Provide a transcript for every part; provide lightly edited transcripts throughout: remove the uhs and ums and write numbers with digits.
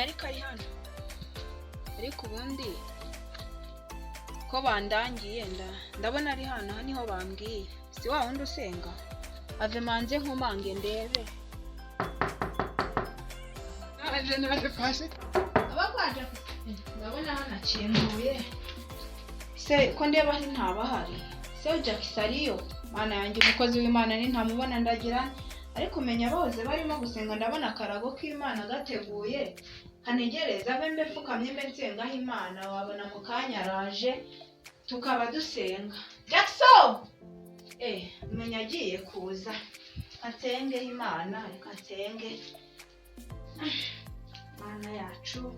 menya ariko ari hano ariko ubundi ko bandangiye ndabona ari hano niho bambwiye si wa wundi usenga ave manze nkumange ndebe naje fashe abakwaje ndabona hano akinguye se ko ndeba ari ntabahari se Jackisariyo mana yanjye umukozi w'Imana ni ntamubona ndagira ariko menya bose barimo gusenga ndabona akarago k'Imana gateguye kanegereza bembe fukamye mbe nsengaho Imana wabona mu kanya araje tukaba dusenga Jackson menya agiye kuza atsengeho Imana reka nsenge Mana yacu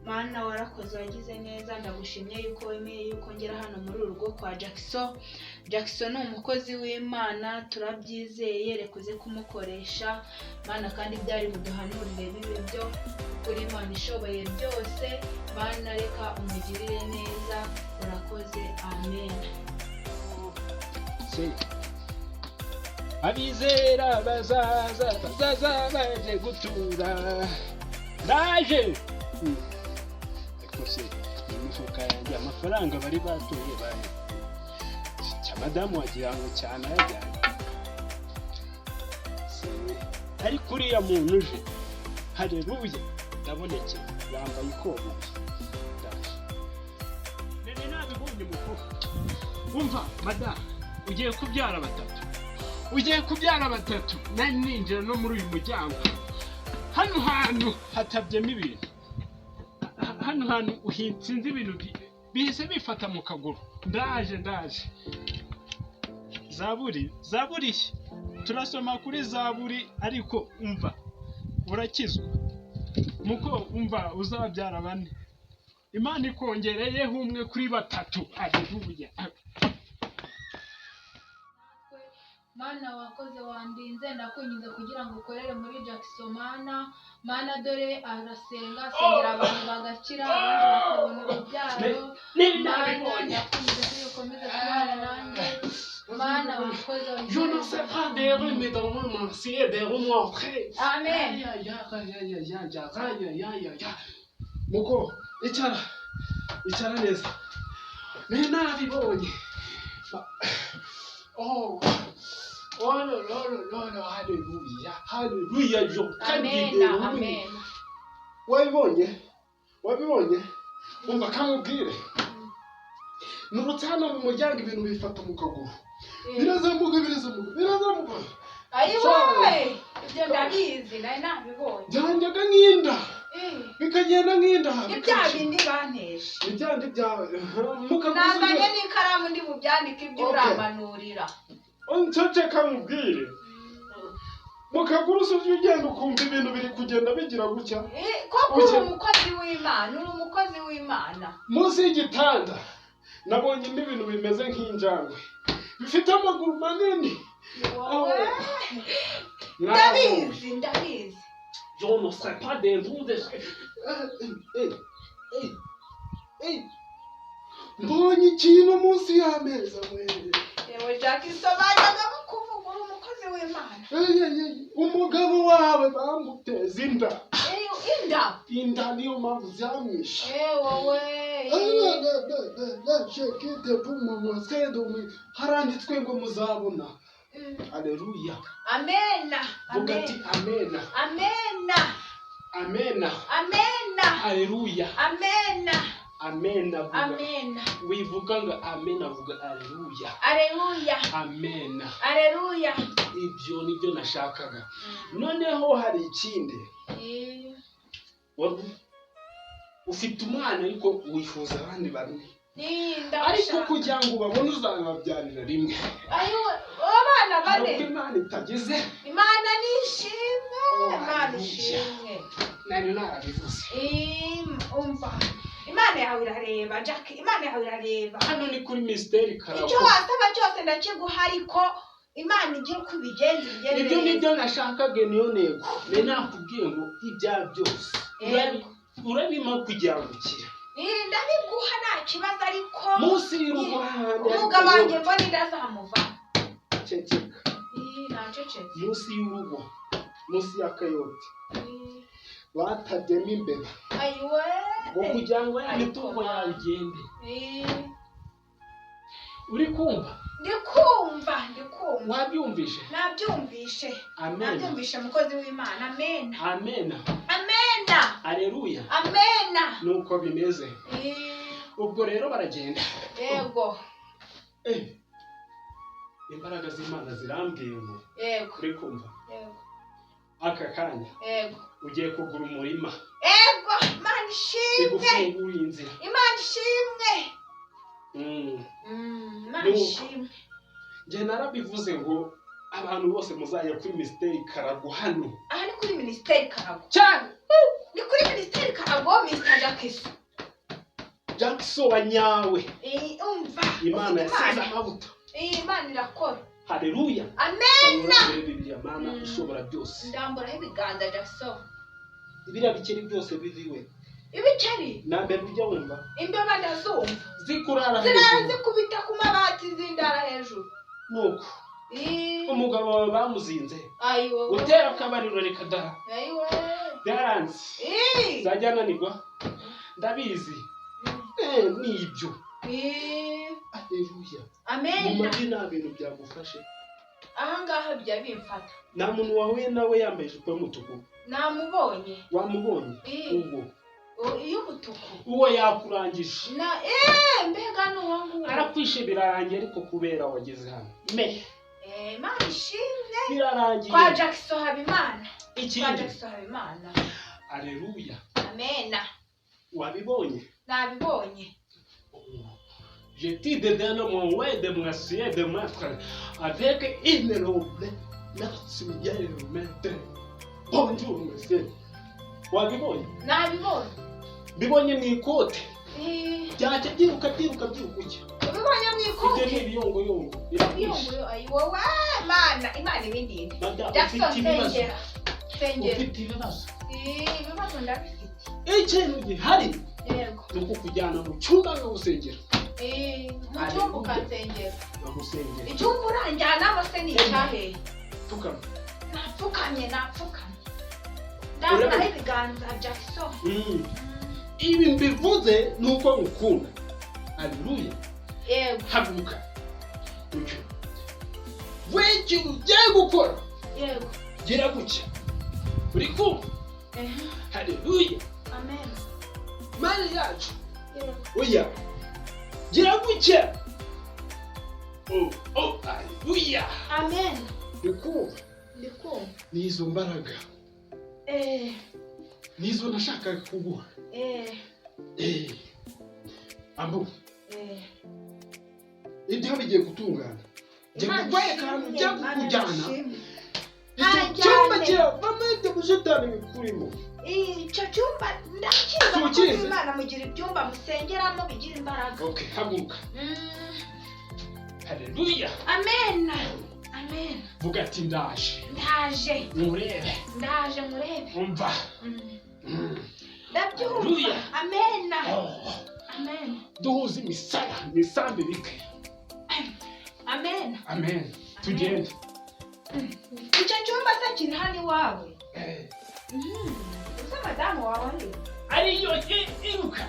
Mana warakoze wagize neza ndagushimye yuko wemeye yuko ngera hano muri urugo kwa Jackson ni umukozi w'Imana turabyizeye rekuze kumukoresha Mana kandi byari buduhanurire bibe byo kuri Imana ishoboye byose Mana reka umugirire neza urakoze amen abizera bazaza baje gutura ndaje kose imifuka yanjye amafaranga bari batoye bari madamu wagira ngo cyane ajyanye ariko uriya muntu uje haleluya ndaboneke yambaye ikobo nene nabibonye mukuru umva madamu ugiye kubyara batatu nari ninjira no muri uyu muryango hano hantu hatabyemo ibintu hano hantu uhinsinze ibintu bihise bifata mu kaguru ndaje zaburi turasoma kuri zaburi ariko umva urakizwa muko umva uzabyara bane Imana ikongereyeho umwe kuri batatu haleluya Mana wakoze wandinze ndakwinjiza kugira ngo ukorere muri Jackson Mana dore arasenga asengera abantu bagakira abandi bakabona urubyaro Mana ndakwinjiza ukomeze kubana nanjye Mana wakoze je ne sais pas des rues mais dans mon ancien des rues montrées amen ya muko icara neza nabibonye oh haleluya jo amen wabibonye umva kamubwire nurutse hano mu muryango ibintu bifata mu kaguru birazamuka ayiwe ibyo ndabizi nari nabibonye byanjyaga nk'inda bikagenda nk'inda ibya bindi banteje ibyandi byawe nazanye n'ikaramu ndi bubyandike ibyo uramanurira unceceka mubwire mu kaguru usuze ugenda ukumva ibintu biri kugenda bigira gutya koko uri umukozi w'Imana munsi y'igitanda nabonye ibintu bimeze nk'injangwe bifite amaguru manini ndabizi je ne sais pas des roues de mbonye ikintu munsi y'ameza yewe Jackson bajyaga kuvuga uri umukozi w'Imana umugabo wawe bamuteza inda inda niyo mpamvu zamwishe wowe haranditswe ngo muzabona haleluya amena vuga ati amena haleluya amena wivuga ngo amena vuga haleluya amena ibyo nibyo nashakaga noneho hari ikindi ufite umwana ariko wifuza abandi bane ariko kugira ngo ubabone uzababyarira rimwe abana bane Imana itagize Imana nishimwe nari narabivuze umva Imana yawe irareba Jack Imana yawe irareba hano ni kuri misteri karabo icyo wasaba cyose ndakiguha ariko Imana igiye kubigenza ibyo nibyo nashakaga niyo ntego nakubwiye ngo ibya byose urabima kugira ngo ukire ndabiguha nta kibazo ariko munsi y'urugo umugabo wanjye mbona ndazamuva ceceka munsi y'urugo munsi y'akayote batabyemo imbeba ayiwe ngo kugira ngo ya mitungo yawe igende. Uri kumva? ndikumva Wabyumvishe? nabyumvishe Amen. nabyumvishe mukozi w'Imana. Amen. Amen. Amen. Haleluya. Amen. Nuko bimeze. Ubwo rero baragenda. Yego. Imbaraga z'Imana zirambwiye ngo. Yego. Uri kumva? Yego. Aka kanya. Yego. Ugiye kugura umurima. Yego. Imana ishimwe. Igufungura inzira. Imana ishimwe. Imana ishimwe. Njye narabivuze ngo abantu bose muzajya kuri Minisiteri Karago hano. Aha ni kuri Minisiteri Karago. Cyane. Ni kuri Minisiteri Karago, Mr. Jackson. Jackson wanyawe. Umva. Imana yasize amavuta. Imana irakora. Haleluya. Amen. Bibiliya Mana ishobora byose. Ndamburaho ibiganza Jackson. Ibiriya bikeri byose biviwe. Ibikeri? Nambere ujya wumva. Imbeba ndazumva. Zikurara hejuru. Zirara zikubita ku mabati zindara hejuru. Nuko. Umugabo wawe bamuzinze. Ayiwe. Utera akabariro reka daha. Ayiwe. Byaranze. Zajyana nigwa. Ndabizi. Nibyo. Haleluya. Amen. Mu madina ibintu byagufashe. Aha ngaha bijya bimfata. Nta muntu wahuye nawe yambaye ijipo y'umutuku. Namubonye. Wamubonye? Ubwo. Iyo umutuku. Uwo yakurangije. Mbega n'uwangu. Arakwishe birarangiye ariko kubera wageze hano. Imana ishimwe. Birarangiye. Kwa Jackson Habimana. Ikindi. Kwa Jackson Habimana. Haleluya. Amen. Wabibonye? Nabibonye. Je t'ai donné mon ouais de mon assiette de mettre avec une robe. Merci bien le maître. Bonjour monsieur. Wabibonye? Nabibonye. Bibonye mu ikote. Cyane byiruka uki. Bibonye mu ikote. Ibyo ni ibiyongoyongo. Ibiyongoyo ayiwowe Imana ibindinde. Jackson sengera. Ufite ibibazo. Ibibazo ndabifite. Ikintu gihari. Yego. Nuko kujyana mu cyumba no gusengera. Mu cyumba ukansengera. Bagusengera. Icyumba uranjyanamo se ni icyahe? Pfukama. Napfukamye. Ndamburaho ibiganza Jackson. Ibi mbivuze nuko ngukunda. Haleluya. Yego. Haguruka. Ucyo. Weje ugiye gukora. Yego. Gira gutya. Uri kumva? Haleluya. Amen. Mali yacu. Yego. Oya. Gira gutya. Haleluya. Amen. Ndikumva. Nizo mbaraga. Nizo nashakaga kuguha. Ambu. Ibyo bigiye gutungana. Njye kugweka hano njya kukujyana. Icyumba cyawe bamwite gushitana ibikurimo. Icyo cyumba ndakiza Imana mugira ibyumba musengeramo bigira imbaraga. Okay, haguruka. Haleluya. Amen. Vuga ati ndaje. Murebe. Ndaje murebe. Umva. Ndabyumva. Amen. Duhuze imisara, imisambi bike. Amen. Tugende. Icyo cyumba se kiri hano iwawe? Usa madamu wawe ariyo iruka.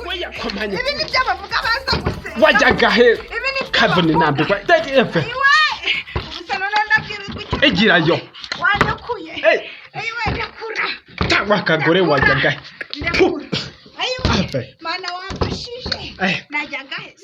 Oya komanya. Ibi ni byo bavuga baza gusenga. Wajyaga he? Ibi ni Kavuni nambikwa. Efe. Ubusa none ndabwirwa. Egirayo. Wanyakuye. Ayiwe ndakura. Tawa kagore wajyaga he? Ndakura. Ayiwe. Mana wamfashije. Najyaga he?